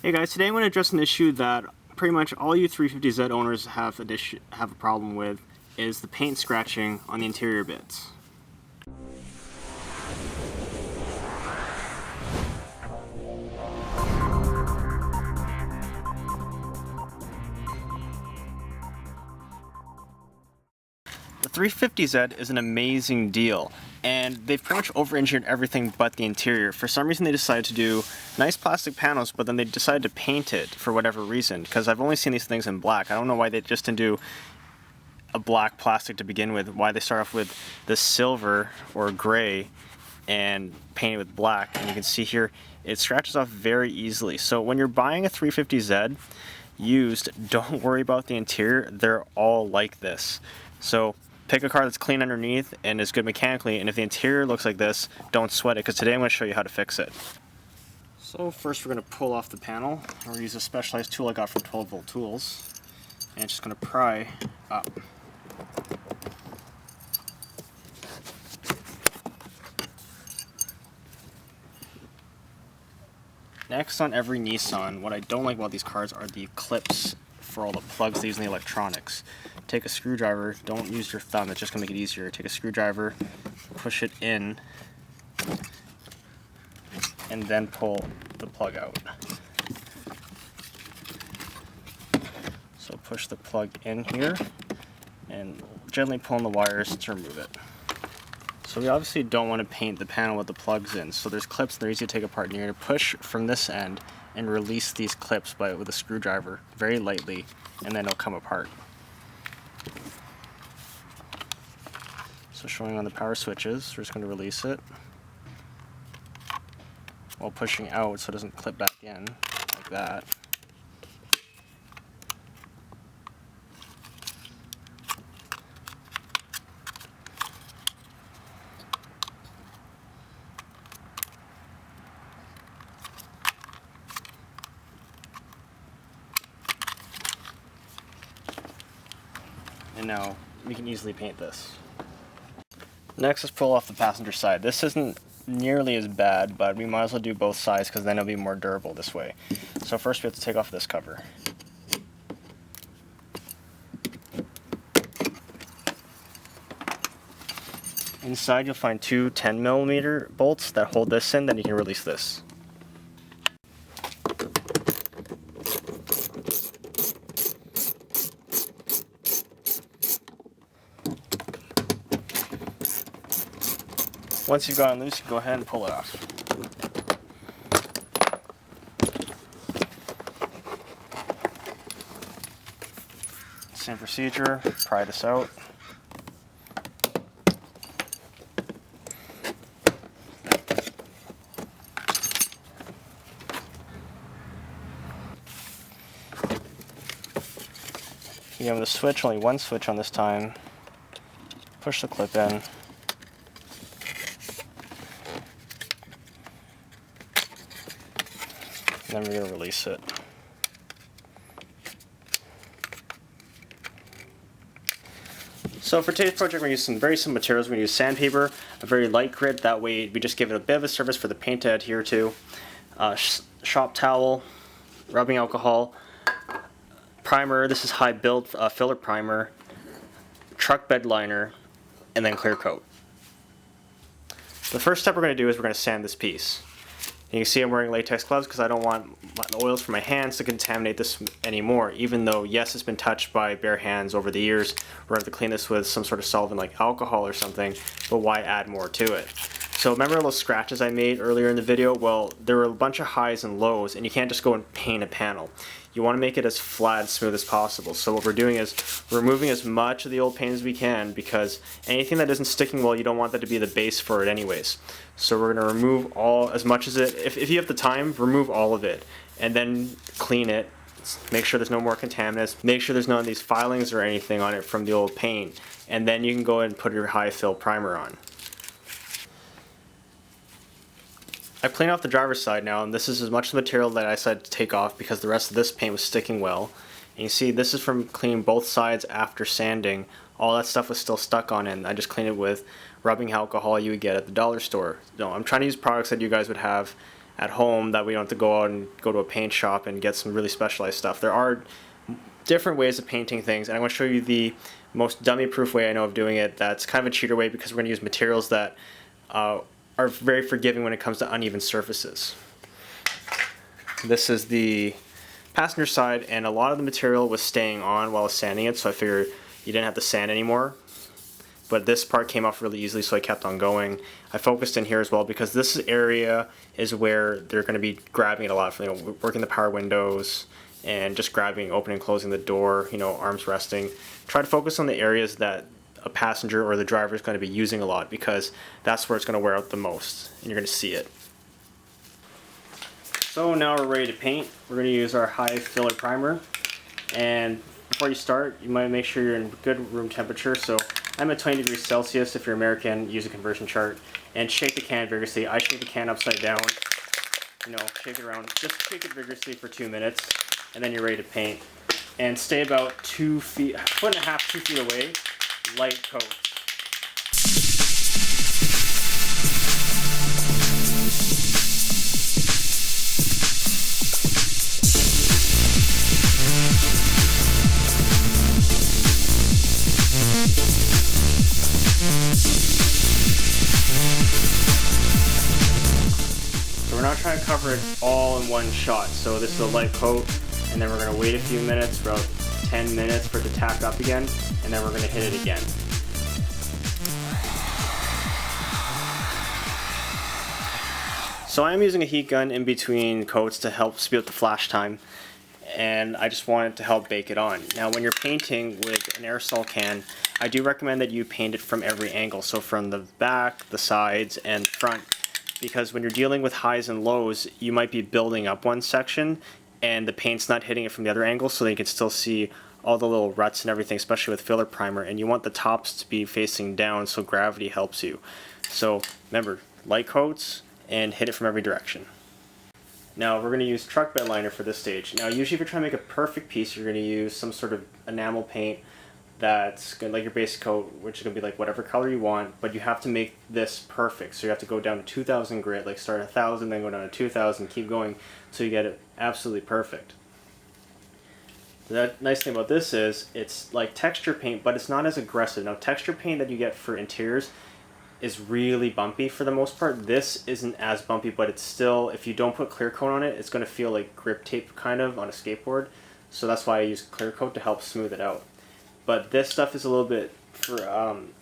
Hey guys, today I'm going to address an issue that pretty much all you 350Z owners have a problem with, is the paint scratching on the interior bits. The 350Z is an amazing deal, and they've pretty much over-engineered everything but the interior. For some reason they decided to do nice plastic panels, but then they decided to paint it for whatever reason, because I've only seen these things in black. I don't know why they just didn't do a black plastic to begin with, why they start off with this silver or gray and paint it with black. And you can see here it scratches off very easily. So when you're buying a 350Z used, don't worry about the interior. They're all like this. So pick a car that's clean underneath and is good mechanically, and if the interior looks like this, don't sweat it, because today I'm going to show you how to fix it. So first we're going to pull off the panel. We're going to use a specialized tool I got from 12 Volt Tools, and it's just going to pry up. Next, on every Nissan, what I don't like about these cars are the clips for all the plugs they use in the electronics. Take a screwdriver, don't use your thumb, it's just going to make it easier. Take a screwdriver, push it in, and then pull the plug out. So push the plug in here, and gently pull on the wires to remove it. So we obviously don't want to paint the panel with the plugs in, so there's clips that are easy to take apart, and you're going to push from this end and release these clips with a screwdriver very lightly, and then it'll come apart. So showing on the power switches, we're just going to release it while pushing out so it doesn't clip back in like that. And now we can easily paint this. Next, let's pull off the passenger side. This isn't nearly as bad, but we might as well do both sides because then it'll be more durable this way. So first we have to take off this cover. Inside you'll find two 10mm bolts that hold this in, then you can release this. Once you've gotten loose, you go ahead and pull it off. Same procedure, pry this out. You have the switch, only one switch on this time. Push the clip in. And then we're going to release it. So for today's project, we're going to use some very simple materials. We're going to use sandpaper, a very light grit, that way we just give it a bit of a surface for the paint to adhere to, shop towel, rubbing alcohol, primer, this is high build filler primer, truck bed liner, and then clear coat. The first step we're going to do is we're going to sand this piece. You can see I'm wearing latex gloves because I don't want the oils from my hands to contaminate this anymore, even though, yes, it's been touched by bare hands over the years. We're going to have to clean this with some sort of solvent like alcohol or something, but why add more to it? So remember those scratches I made earlier in the video? Well, there were a bunch of highs and lows, and you can't just go and paint a panel. You want to make it as flat and smooth as possible. So what we're doing is we're removing as much of the old paint as we can, because anything that isn't sticking well, you don't want that to be the base for it anyways. So we're going to remove as much as it, if you have the time, remove all of it, and then clean it. Make sure there's no more contaminants. Make sure there's none of these filings or anything on it from the old paint. And then you can go ahead and put your high fill primer on. I cleaned off the driver's side now, and this is as much of the material that I decided to take off because the rest of this paint was sticking well. And you see, this is from cleaning both sides after sanding. All that stuff was still stuck on it, and I just cleaned it with rubbing alcohol you would get at the dollar store. No, I'm trying to use products that you guys would have at home, that we don't have to go out and go to a paint shop and get some really specialized stuff. There are different ways of painting things, and I'm going to show you the most dummy-proof way I know of doing it. That's kind of a cheater way, because we're going to use materials that are very forgiving when it comes to uneven surfaces. This is the passenger side, and a lot of the material was staying on while I was sanding it, so I figured you didn't have to sand anymore. But this part came off really easily, so I kept on going. I focused in here as well, because this area is where they're going to be grabbing it a lot, working the power windows and just grabbing, opening, closing the door, arms resting. Try to focus on the areas that a passenger or the driver is going to be using a lot, because that's where it's going to wear out the most, and you're going to see it. So now we're ready to paint. We're going to use our high filler primer, and before you start, you might make sure you're in good room temperature. So I'm at 20 degrees Celsius. If you're American, use a conversion chart, and shake the can vigorously. I shake the can upside down, shake it around. Just shake it vigorously for 2 minutes, and then you're ready to paint. And stay about 2 feet, 1.5 to 2 feet away. Light coat. So we're not trying to cover it all in one shot. So this is a light coat, and then we're going to wait a few minutes, about 10 minutes for it to tack up again, and then we're going to hit it again. So I'm using a heat gun in between coats to help speed up the flash time, and I just want it to help bake it on. Now when you're painting with an aerosol can, I do recommend that you paint it from every angle, so from the back, the sides, and front, because when you're dealing with highs and lows, you might be building up one section and the paint's not hitting it from the other angle, so that you can still see all the little ruts and everything, especially with filler primer, and you want the tops to be facing down so gravity helps you. So remember, light coats and hit it from every direction. Now we're going to use truck bed liner for this stage. Now usually if you're trying to make a perfect piece, you're going to use some sort of enamel paint that's going like your base coat, which is going to be like whatever color you want, but you have to make this perfect. So you have to go down to 2,000 grit, like start at 1,000, then go down to 2,000, keep going so you get it absolutely perfect. The nice thing about this is it's like texture paint, but it's not as aggressive. Now texture paint that you get for interiors is really bumpy for the most part. This isn't as bumpy, but it's still, if you don't put clear coat on it, it's going to feel like grip tape kind of on a skateboard. So that's why I use clear coat to help smooth it out. But this stuff is a little bit for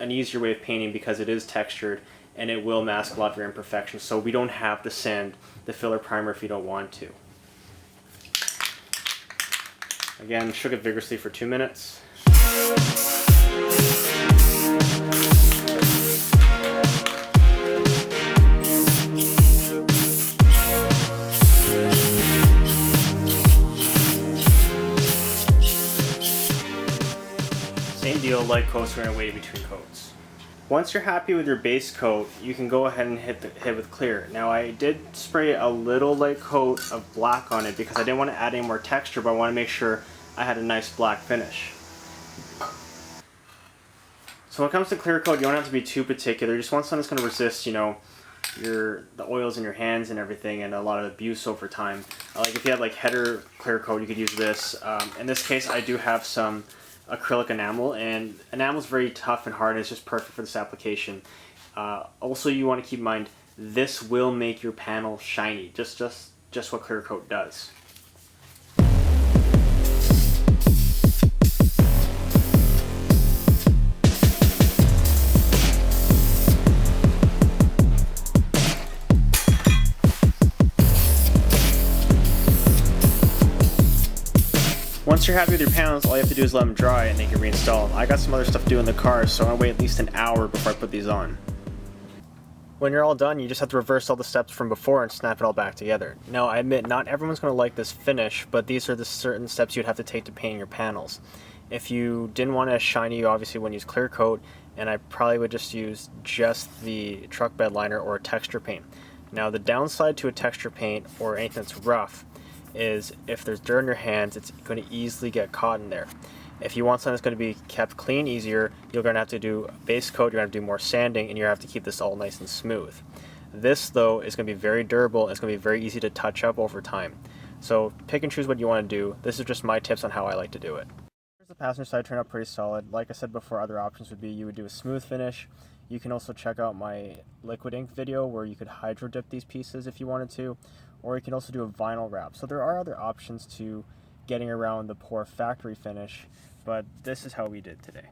an easier way of painting, because it is textured and it will mask a lot of your imperfections. So we don't have to sand the filler primer if you don't want to. Again, shook it vigorously for 2 minutes. Same deal, light coats, we're going to wait between coats. Once you're happy with your base coat, you can go ahead and hit with clear. Now I did spray a little light coat of black on it because I didn't want to add any more texture, but I want to make sure I had a nice black finish. So when it comes to clear coat, you don't have to be too particular. You just want something that's going to resist, the oils in your hands and everything, and a lot of abuse over time. Like if you had like header clear coat, you could use this. In this case, I do have some acrylic enamel, and enamel is very tough and hard, and it's just perfect for this application. Also, you want to keep in mind, this will make your panel shiny, just what clear coat does. Once you're happy with your panels, all you have to do is let them dry and then you can reinstall them. I got some other stuff to do in the car, so I'm going to wait at least an hour before I put these on. When you're all done, you just have to reverse all the steps from before and snap it all back together. Now, I admit not everyone's going to like this finish, but these are the certain steps you'd have to take to paint your panels. If you didn't want it as shiny, you obviously wouldn't use clear coat, and I probably would just use the truck bed liner or a texture paint. Now, the downside to a texture paint or anything that's rough is if there's dirt in your hands, it's going to easily get caught in there. If you want something that's going to be kept clean easier, you're going to have to do a base coat, you're going to have to do more sanding, and you have to keep this all nice and smooth. This, though, is going to be very durable. It's going to be very easy to touch up over time. So pick and choose what you want to do. This is just my tips on how I like to do it. The passenger side turned out pretty solid. Like I said before, other options would be you would do a smooth finish. You can also check out my liquid ink video where you could hydro dip these pieces if you wanted to, or you can also do a vinyl wrap. So there are other options to getting around the poor factory finish, but this is how we did today.